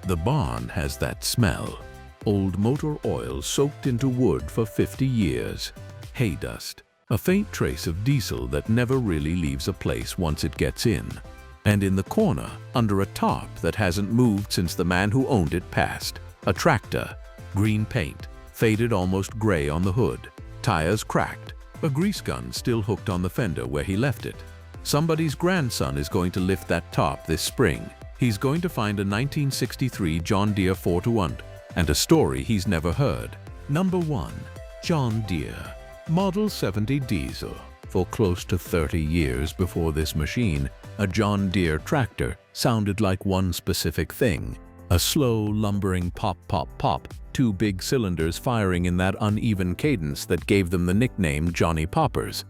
The barn has that smell. Old motor oil soaked into wood for 50 years. Hay dust. A faint trace of diesel that never really leaves a place once it gets in. And in the corner, under a tarp that hasn't moved since the man who owned it passed, a tractor. Green paint, faded almost gray on the hood. Tires cracked. A grease gun still hooked on the fender where he left it. Somebody's grandson is going to lift that tarp this spring. He's going to find a 1963 John Deere 4-1 and a story he's never heard. Number 1. John Deere Model 70 Diesel. For close to 30 years before this machine, a John Deere tractor sounded like one specific thing. A slow, lumbering pop, pop, pop, two big cylinders firing in that uneven cadence that gave them the nickname Johnny Poppers.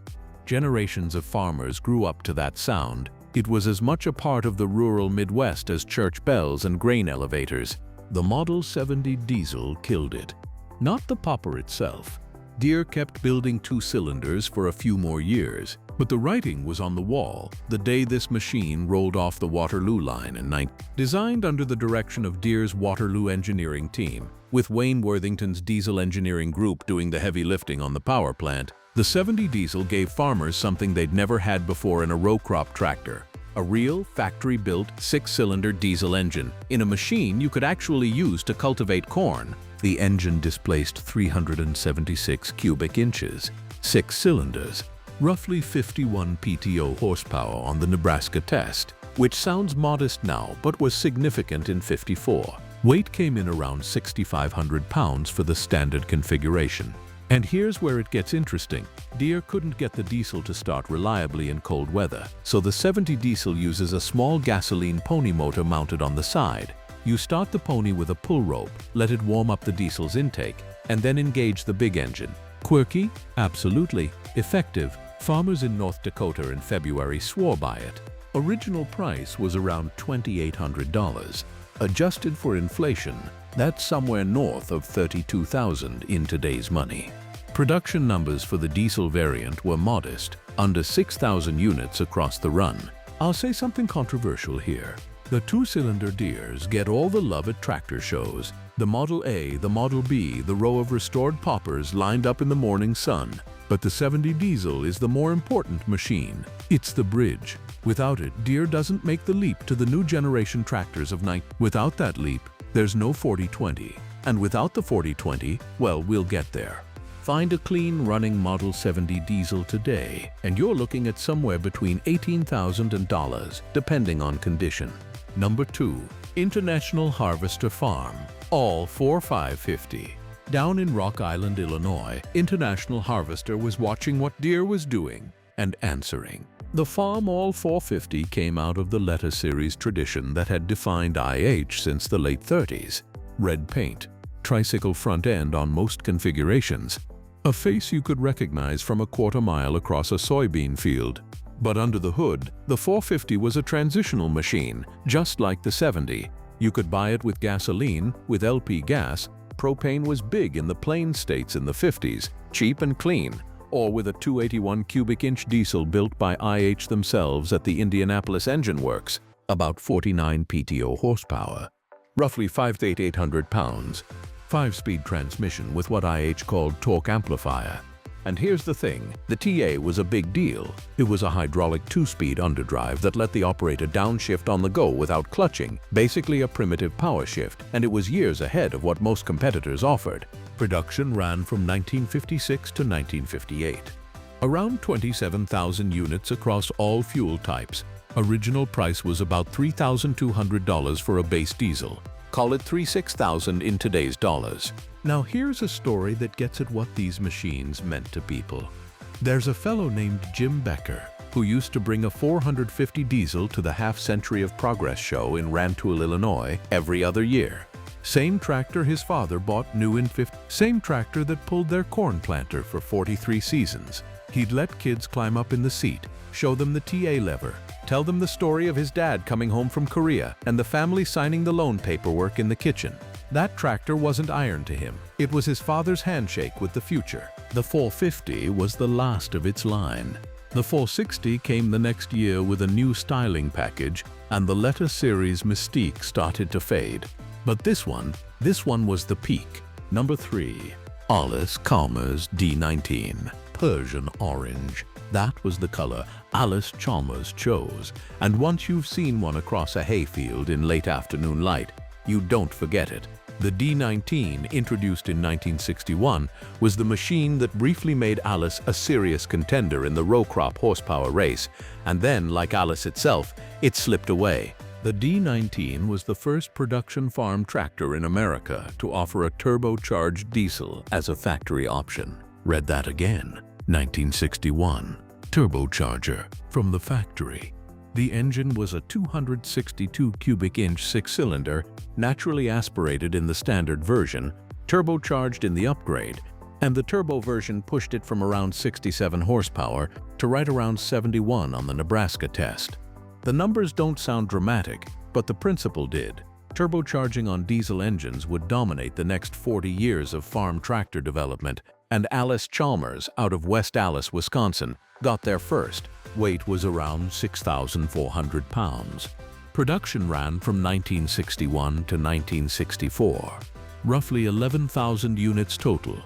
Generations of farmers grew up to that sound. It was as much a part of the rural Midwest as church bells and grain elevators. The Model 70 Diesel killed it. Not the popper itself. Deere kept building two cylinders for a few more years, but the writing was on the wall the day this machine rolled off the Waterloo line in 19. Designed under the direction of Deere's Waterloo engineering team, with Wayne Worthington's diesel engineering group doing the heavy lifting on the power plant, the 70 Diesel gave farmers something they'd never had before in a row crop tractor. A real, factory-built, six-cylinder diesel engine in a machine you could actually use to cultivate corn. The engine displaced 376 cubic inches, 6 cylinders, roughly 51 PTO horsepower on the Nebraska test, which sounds modest now but was significant in '54. Weight came in around 6,500 pounds for the standard configuration. And here's where it gets interesting. Deere couldn't get the diesel to start reliably in cold weather, so the 70 Diesel uses a small gasoline pony motor mounted on the side. You start the pony with a pull rope, let it warm up the diesel's intake, and then engage the big engine. Quirky? Absolutely. Effective? Farmers in North Dakota in February swore by it. Original price was around $2,800. Adjusted for inflation, that's somewhere north of $32,000 in today's money. Production numbers for the diesel variant were modest, under 6,000 units across the run. I'll say something controversial here. The two-cylinder Deeres get all the love at tractor shows. The Model A, the Model B, the row of restored poppers lined up in the morning sun. But the 70 Diesel is the more important machine. It's the bridge. Without it, Deere doesn't make the leap to the new generation tractors of Without that leap, there's no 4020. And without the 4020, well, we'll get there. Find a clean running Model 70 Diesel today, and you're looking at somewhere between $18,000 and $20,000, depending on condition. Number 2. International Harvester Farm. All 4550. Down in Rock Island, Illinois, International Harvester was watching what Deere was doing and answering. The Farmall 450 came out of the letter series tradition that had defined IH since the late 30s. Red paint, tricycle front end on most configurations, a face you could recognize from a quarter mile across a soybean field. But under the hood, the 450 was a transitional machine, just like the 70. You could buy it with gasoline, with LP gas. Propane was big in the Plains states in the 50s, cheap and clean, or with a 281 cubic inch diesel built by IH themselves at the Indianapolis Engine Works, about 49 PTO horsepower, roughly 5,800 pounds, 5-speed transmission with what IH called torque amplifier. And here's the thing, the TA was a big deal. It was a hydraulic 2-speed underdrive that let the operator downshift on the go without clutching, basically a primitive power shift, and it was years ahead of what most competitors offered. Production ran from 1956 to 1958. Around 27,000 units across all fuel types. Original price was about $3,200 for a base diesel. Call it $36,000 in today's dollars. Now here's a story that gets at what these machines meant to people. There's a fellow named Jim Becker who used to bring a 450 diesel to the Half Century of Progress show in Rantoul, Illinois every other year. Same tractor his father bought new in 50. Same tractor that pulled their corn planter for 43 seasons. He'd let kids climb up in the seat, show them the TA lever, tell them the story of his dad coming home from Korea and the family signing the loan paperwork in the kitchen. That tractor wasn't iron to him. It was his father's handshake with the future. The 450 was the last of its line. The 460 came the next year with a new styling package, and the letter series mystique started to fade. But this one was the peak. Number 3. Allis-Chalmers D19. Persian orange. That was the color Allis-Chalmers chose. And once you've seen one across a hayfield in late afternoon light, you don't forget it. The D19, introduced in 1961, was the machine that briefly made Allis a serious contender in the row crop horsepower race, and then, like Allis itself, it slipped away. The D19 was the first production farm tractor in America to offer a turbocharged diesel as a factory option. Read that again. 1961. Turbocharger from the factory. The engine was a 262 cubic inch six-cylinder, naturally aspirated in the standard version, turbocharged in the upgrade, and the turbo version pushed it from around 67 horsepower to right around 71 on the Nebraska test. The numbers don't sound dramatic, but the principle did. Turbocharging on diesel engines would dominate the next 40 years of farm tractor development, and Allis-Chalmers out of West Allis, Wisconsin, got there first. Weight was around 6,400 pounds. Production ran from 1961 to 1964. Roughly 11,000 units total.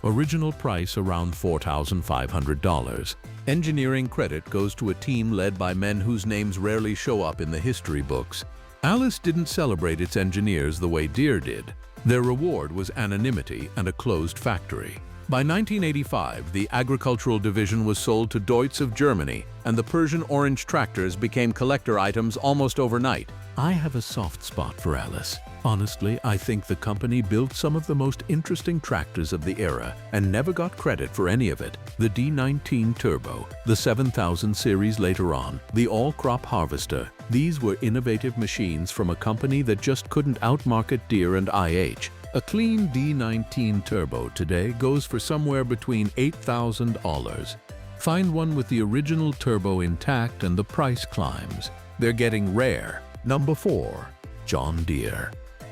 Original price around $4,500. Engineering credit goes to a team led by men whose names rarely show up in the history books. Allis didn't celebrate its engineers the way Deere did. Their reward was anonymity and a closed factory. By 1985, the agricultural division was sold to Deutz of Germany, and the Persian orange tractors became collector items almost overnight. I have a soft spot for Allis. Honestly, I think the company built some of the most interesting tractors of the era and never got credit for any of it. The D19 Turbo, the 7000 series later on, the all-crop harvester. These were innovative machines from a company that just couldn't outmarket Deere and IH. A clean D19 Turbo today goes for somewhere between $8,000. Find one with the original turbo intact and the price climbs. They're getting rare. Number 4. John Deere.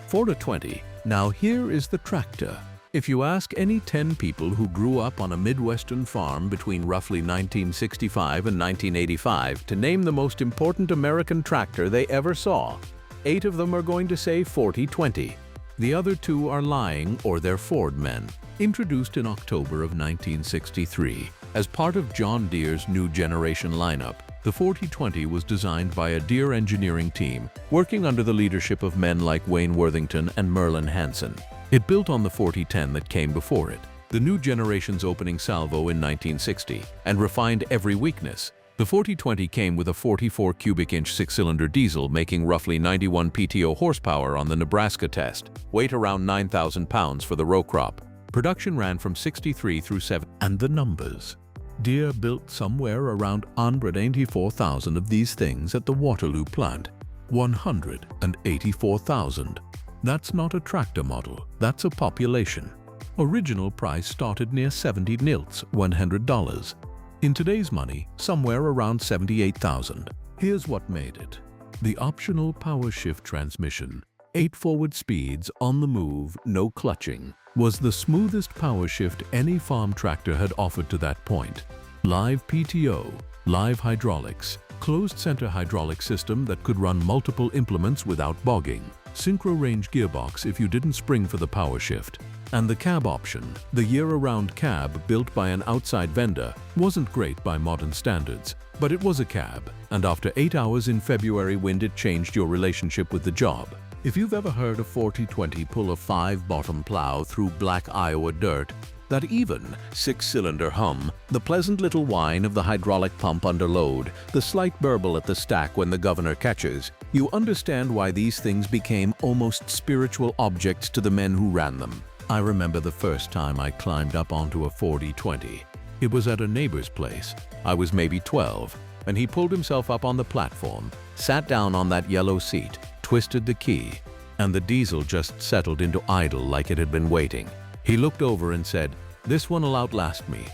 4-20. Now here is the tractor. If you ask any 10 people who grew up on a Midwestern farm between roughly 1965 and 1985 to name the most important American tractor they ever saw, 8 of them are going to say 40-20. The other 2 are lying, or they're Ford men. Introduced in October of 1963 as part of John Deere's new generation lineup, the 40-20 was designed by a Deere engineering team working under the leadership of men like Wayne Worthington and Merlin Hansen. It built on the 40-10 that came before it, the new generation's opening salvo in 1960, and refined every weakness. The 40-20 came with a 44 cubic inch six-cylinder diesel making roughly 91 PTO horsepower on the Nebraska test, weight around 9,000 pounds for the row crop. Production ran from 63 through 7. And the numbers. Deere built somewhere around 184,000 of these things at the Waterloo plant. 184,000. That's not a tractor model, that's a population. Original price started near 70 nilts, $100. In today's money, somewhere around 78,000. Here's what made it. The optional power shift transmission, 8 forward speeds, on the move, no clutching, was the smoothest power shift any farm tractor had offered to that point. Live PTO, live hydraulics, closed center hydraulic system that could run multiple implements without bogging, synchro range gearbox if you didn't spring for the power shift. And the cab option, the year-around cab built by an outside vendor, wasn't great by modern standards, but it was a cab, and after 8 hours in February wind it changed your relationship with the job. If you've ever heard a 40-20 pull a 5-bottom plow through black Iowa dirt, that even 6-cylinder hum, the pleasant little whine of the hydraulic pump under load, the slight burble at the stack when the governor catches, you understand why these things became almost spiritual objects to the men who ran them. I remember the first time I climbed up onto a 40-20. It was at a neighbor's place. I was maybe 12, and he pulled himself up on the platform, sat down on that yellow seat, twisted the key, and the diesel just settled into idle like it had been waiting. He looked over and said, "This one'll outlast me."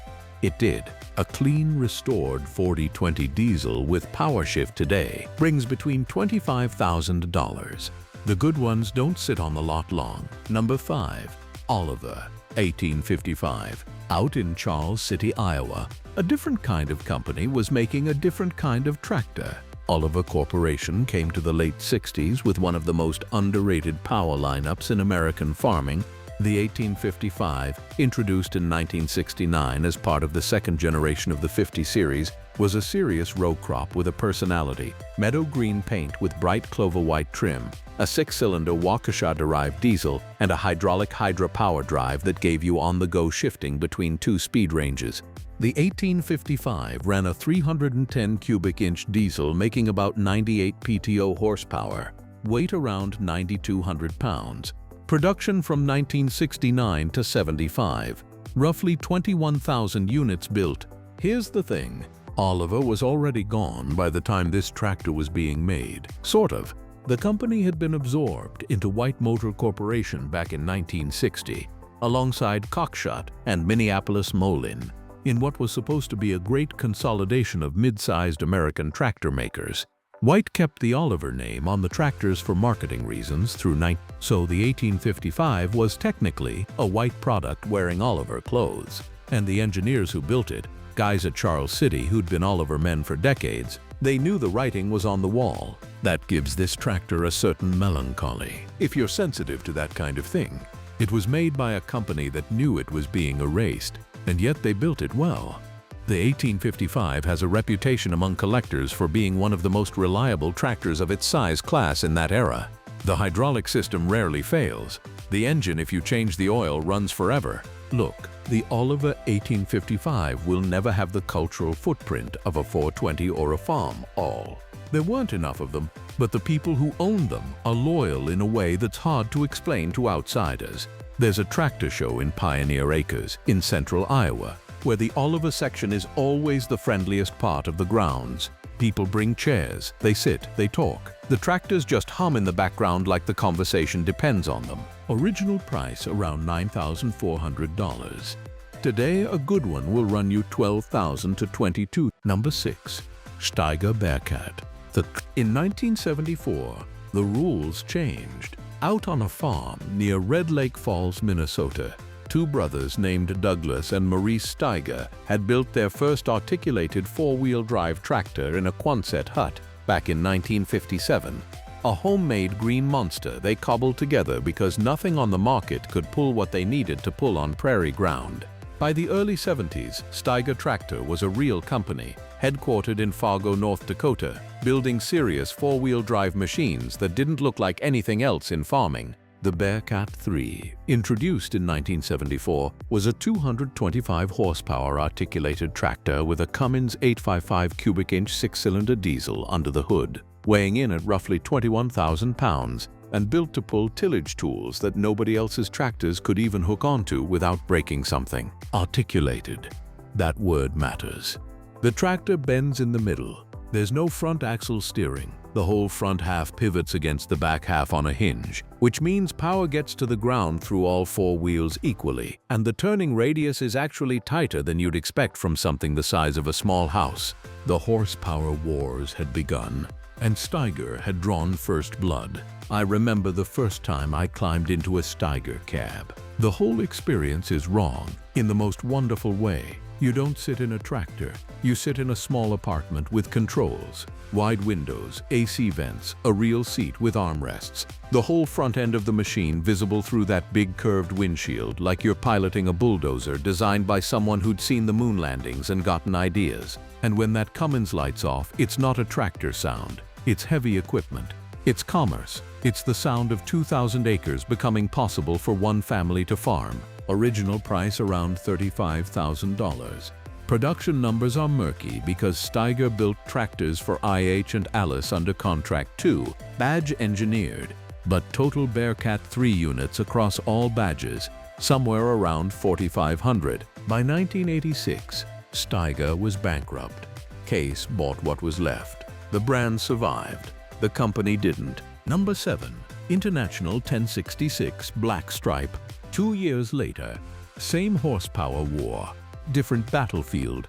It did. A clean, restored 40-20 diesel with power shift today brings between $25,000. The good ones don't sit on the lot long. Number 5. Oliver, 1855. Out in Charles City, Iowa, a different kind of company was making a different kind of tractor. Oliver Corporation came to the late 60s with one of the most underrated power lineups in American farming. The 1855, introduced in 1969 as part of the second generation of the 50 series, was a serious row crop with a personality. Meadow green paint with bright clover white trim, a 6-cylinder Waukesha-derived diesel, and a hydraulic Hydra power drive that gave you on-the-go shifting between two speed ranges. The 1855 ran a 310 cubic inch diesel making about 98 PTO horsepower, weight around 9,200 pounds. Production from 1969 to 75, roughly 21,000 units built. Here's the thing, Oliver was already gone by the time this tractor was being made. Sort of. The company had been absorbed into White Motor Corporation back in 1960, alongside Cockshut and Minneapolis Molin, in what was supposed to be a great consolidation of mid-sized American tractor makers. White kept the Oliver name on the tractors for marketing reasons so the 1855 was technically a White product wearing Oliver clothes. And the engineers who built it, guys at Charles City who'd been Oliver men for decades, they knew the writing was on the wall. That gives this tractor a certain melancholy, if you're sensitive to that kind of thing. It was made by a company that knew it was being erased, and yet they built it well. The 1855 has a reputation among collectors for being one of the most reliable tractors of its size class in that era. The hydraulic system rarely fails. The engine, if you change the oil, runs forever. Look, the Oliver 1855 will never have the cultural footprint of a 420 or a Farmall. There weren't enough of them, but the people who own them are loyal in a way that's hard to explain to outsiders. There's a tractor show in Pioneer Acres in central Iowa, where the Oliver section is always the friendliest part of the grounds. People bring chairs, they sit, they talk. The tractors just hum in the background like the conversation depends on them. Original price around $9,400. Today, a good one will run you $12,000 to $22,000. Number 6. Steiger Bearcat III. In 1974, the rules changed. Out on a farm near Red Lake Falls, Minnesota, two brothers named Douglas and Maurice Steiger had built their first articulated four-wheel drive tractor in a Quonset hut back in 1957. A homemade green monster they cobbled together because nothing on the market could pull what they needed to pull on prairie ground. By the early 70s, Steiger Tractor was a real company, headquartered in Fargo, North Dakota, building serious four-wheel drive machines that didn't look like anything else in farming. The Bearcat III, introduced in 1974, was a 225 horsepower articulated tractor with a Cummins 855 cubic inch 6-cylinder diesel under the hood, weighing in at roughly 21,000 pounds, and built to pull tillage tools that nobody else's tractors could even hook onto without breaking something. Articulated. That word matters. The tractor bends in the middle. There's no front axle steering. The whole front half pivots against the back half on a hinge, which means power gets to the ground through all four wheels equally, and the turning radius is actually tighter than you'd expect from something the size of a small house. The horsepower wars had begun, and Steiger had drawn first blood. I remember the first time I climbed into a Steiger cab. The whole experience is wrong, in the most wonderful way. You don't sit in a tractor. You sit in a small apartment with controls, wide windows, AC vents, a real seat with armrests, the whole front end of the machine visible through that big curved windshield like you're piloting a bulldozer designed by someone who'd seen the moon landings and gotten ideas. And when that Cummins lights off, it's not a tractor sound. It's heavy equipment. It's commerce. It's the sound of 2,000 acres becoming possible for one family to farm. Original price around $35,000. Production numbers are murky because Steiger built tractors for IH and Allis under contract too, badge engineered, but total Bearcat III units across all badges, somewhere around 4,500. By 1986, Steiger was bankrupt. Case bought what was left. The brand survived. The company didn't. Number 7. International 1066 Black Stripe. 2 years later, same horsepower war, different battlefield.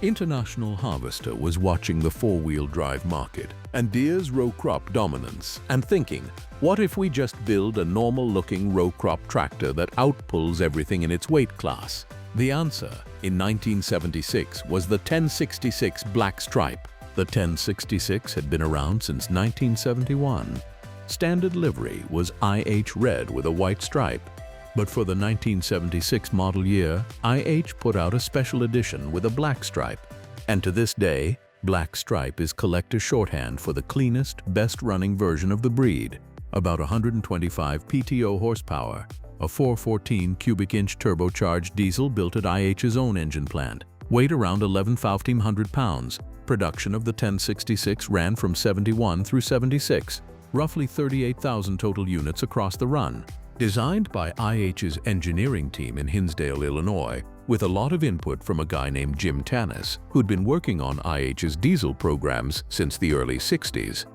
International Harvester was watching the four-wheel drive market and Deere's row crop dominance and thinking, what if we just build a normal-looking row crop tractor that outpulls everything in its weight class? The answer, in 1976, was the 1066 Black Stripe. The 1066 had been around since 1971. Standard livery was IH red with a white stripe. But for the 1976 model year, IH put out a special edition with a black stripe. And to this day, black stripe is collector shorthand for the cleanest, best-running version of the breed. About 125 PTO horsepower, a 414 cubic inch turbocharged diesel built at IH's own engine plant. Weight around 11,500 pounds. Production of the 1066 ran from 71 through 76, roughly 38,000 total units across the run. Designed by IH's engineering team in Hinsdale, Illinois, with a lot of input from a guy named Jim Tanis, who'd been working on IH's diesel programs since the early 60s.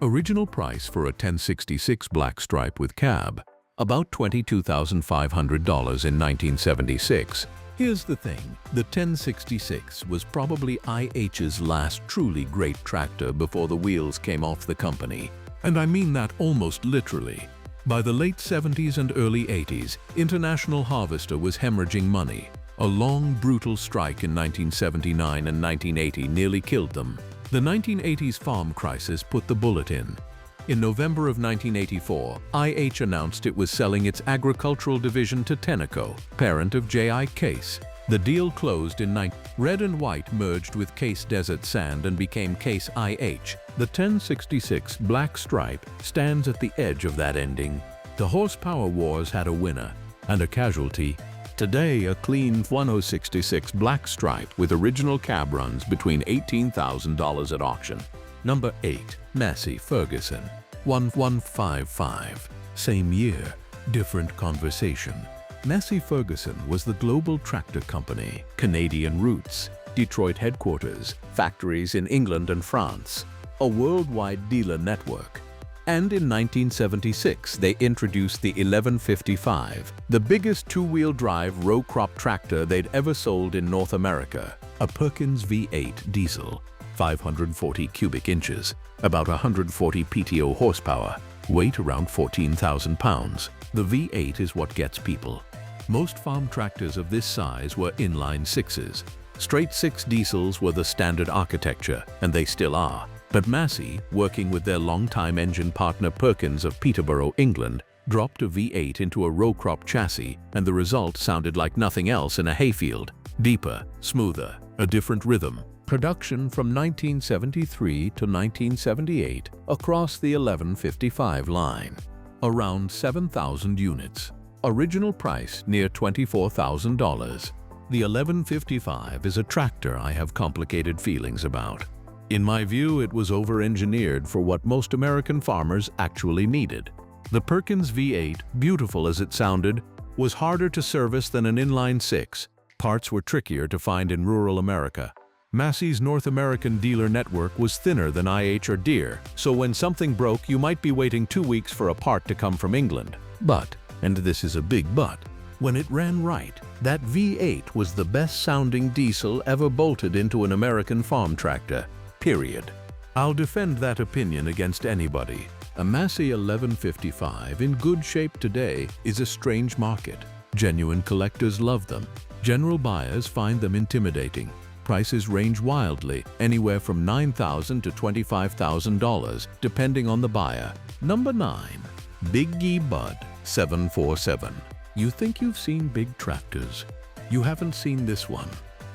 Original price for a 1066 black stripe with cab, about $22,500 in 1976. Here's the thing, the 1066 was probably IH's last truly great tractor before the wheels came off the company. And I mean that almost literally. By the late 70s and early 80s, International Harvester was hemorrhaging money. A long, brutal strike in 1979 and 1980 nearly killed them. The 1980s farm crisis put the bullet in. In November of 1984, IH announced it was selling its agricultural division to Tenneco, parent of J.I. Case. The deal closed in Red and white merged with Case Desert Sand and became Case IH. The 1066 black stripe stands at the edge of that ending. The horsepower wars had a winner and a casualty. Today, a clean 1066 black stripe with original cab runs between $18,000 at auction. Number 8. Massey Ferguson 1155. Same year, different conversation. Massey Ferguson was the global tractor company, Canadian roots, Detroit headquarters, factories in England and France, a worldwide dealer network. And in 1976, they introduced the 1155, the biggest two-wheel drive row crop tractor they'd ever sold in North America, a Perkins V8 diesel, 540 cubic inches, about 140 PTO horsepower, weight around 14,000 pounds. The V8 is what gets people. Most farm tractors of this size were inline sixes. Straight six diesels were the standard architecture, and they still are. But Massey, working with their longtime engine partner Perkins of Peterborough, England, dropped a V8 into a row crop chassis, and the result sounded like nothing else in a hayfield. Deeper, smoother, a different rhythm. Production from 1973 to 1978 across the 1155 line. Around 7,000 units. Original price near $24,000. The 1155 is a tractor I have complicated feelings about. In my view, it was over-engineered for what most American farmers actually needed. The Perkins V8, beautiful as it sounded, was harder to service than an inline six. Parts were trickier to find in rural America. Massey's North American dealer network was thinner than IH or Deere, so when something broke, you might be waiting 2 weeks for a part to come from England. But, and this is a big but, when it ran right, that V8 was the best-sounding diesel ever bolted into an American farm tractor. Period. I'll defend that opinion against anybody. A Massey 1155 in good shape today is a strange market. Genuine collectors love them. General buyers find them intimidating. Prices range wildly, anywhere from $9,000 to $25,000, depending on the buyer. Number 9. Big E Bud 747. You think you've seen big tractors. You haven't seen this one.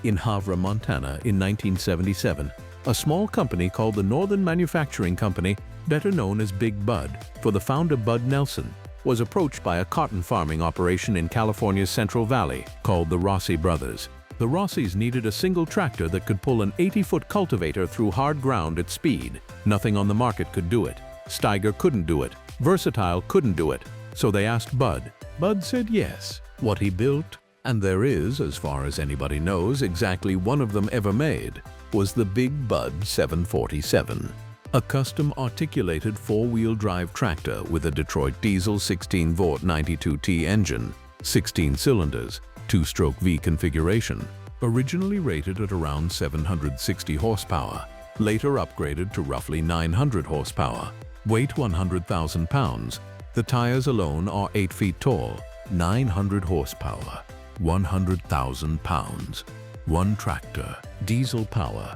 In Havre, Montana in 1977, a small company called the Northern Manufacturing Company, better known as Big Bud, for the founder Bud Nelson, was approached by a cotton farming operation in California's Central Valley called the Rossi Brothers. The Rossis needed a single tractor that could pull an 80-foot cultivator through hard ground at speed. Nothing on the market could do it. Steiger couldn't do it. Versatile couldn't do it. So they asked Bud. Bud said yes. What he built, and there is, as far as anybody knows, exactly one of them ever made, was the Big Bud 747. A custom articulated four-wheel drive tractor with a Detroit diesel 16-volt 92T engine, 16 cylinders, two-stroke V configuration, originally rated at around 760 horsepower, later upgraded to roughly 900 horsepower, weight 100,000 pounds. The tires alone are 8 feet tall, 900 horsepower, 100,000 pounds. One tractor, diesel power,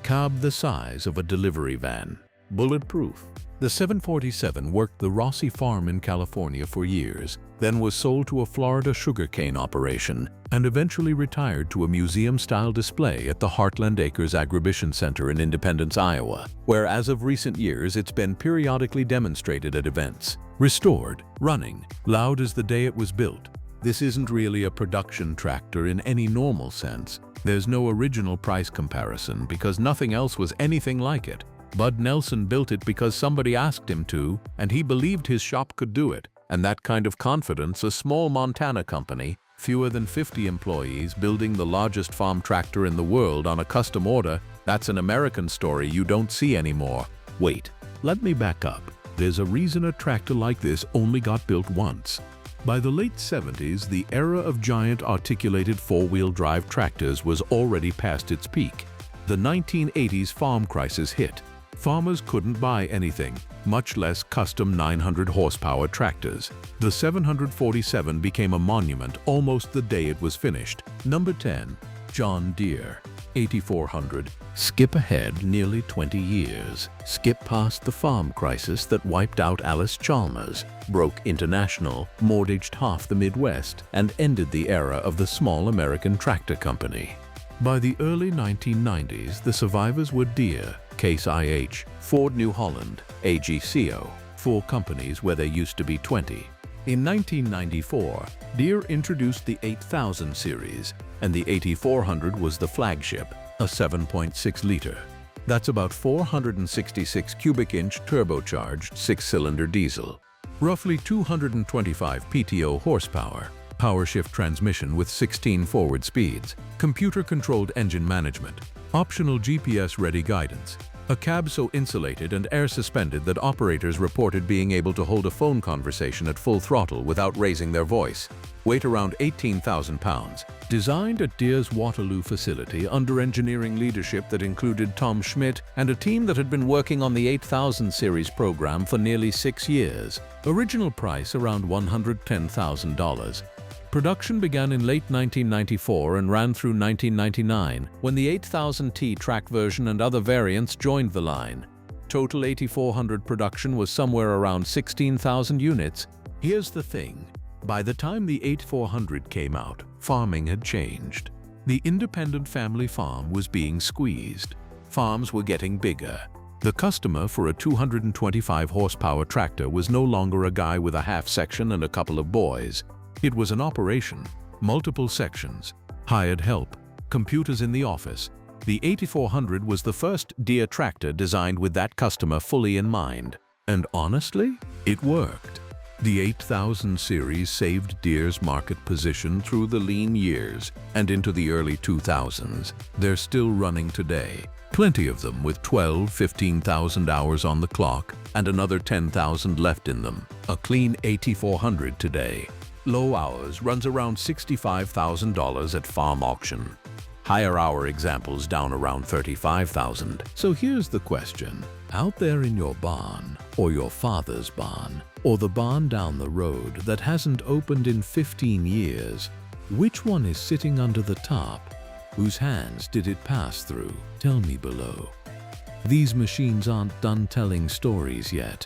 cab the size of a delivery van. Bulletproof. The 747 worked the Rossi farm in California for years, then was sold to a Florida sugarcane operation, and eventually retired to a museum-style display at the Heartland Acres Agribition Center in Independence, Iowa, where as of recent years it's been periodically demonstrated at events. Restored, running, loud as the day it was built. This isn't really a production tractor in any normal sense. There's no original price comparison because nothing else was anything like it. Bud Nelson built it because somebody asked him to, and he believed his shop could do it. And that kind of confidence, a small Montana company, fewer than 50 employees, building the largest farm tractor in the world on a custom order, that's an American story you don't see anymore. Wait, let me back up. There's a reason a tractor like this only got built once. By the late 70s, the era of giant articulated four-wheel drive tractors was already past its peak. The 1980s farm crisis hit. Farmers couldn't buy anything, much less custom 900 horsepower tractors. The 747 became a monument almost the day it was finished. Number 10. John Deere 8400. Skip ahead nearly 20 years. Skip past the farm crisis that wiped out Allis-Chalmers, broke International, mortgaged half the Midwest, and ended the era of the small American tractor company. By the early 1990s, the survivors were Deere, Case IH, Ford New Holland, AGCO, 4 companies where there used to be 20. In 1994, Deere introduced the 8000 series, and the 8400 was the flagship, a 7.6-liter. That's about 466 cubic inch turbocharged 6-cylinder diesel. Roughly 225 PTO horsepower. Power shift transmission with 16 forward speeds, computer-controlled engine management, optional GPS-ready guidance, a cab so insulated and air-suspended that operators reported being able to hold a phone conversation at full throttle without raising their voice, weight around 18,000 pounds, designed at Deere's Waterloo facility under engineering leadership that included Tom Schmidt and a team that had been working on the 8000 series program for nearly 6 years. Original price around $110,000. Production began in late 1994 and ran through 1999, when the 8000T track version and other variants joined the line. Total 8400 production was somewhere around 16,000 units. Here's the thing. By the time the 8400 came out, farming had changed. The independent family farm was being squeezed. Farms were getting bigger. The customer for a 225 horsepower tractor was no longer a guy with a half section and a couple of boys. It was an operation, multiple sections, hired help, computers in the office. The 8400 was the first Deere tractor designed with that customer fully in mind. And honestly, it worked. The 8000 series saved Deere's market position through the lean years and into the early 2000s. They're still running today. Plenty of them with 15,000 hours on the clock and another 10,000 left in them. A clean 8400 today. Low hours runs around $65,000 at farm auction. Higher hour examples down around $35,000. So here's the question. Out there in your barn, or your father's barn, or the barn down the road that hasn't opened in 15 years, which one is sitting under the top? Whose hands did it pass through? Tell me below. These machines aren't done telling stories yet.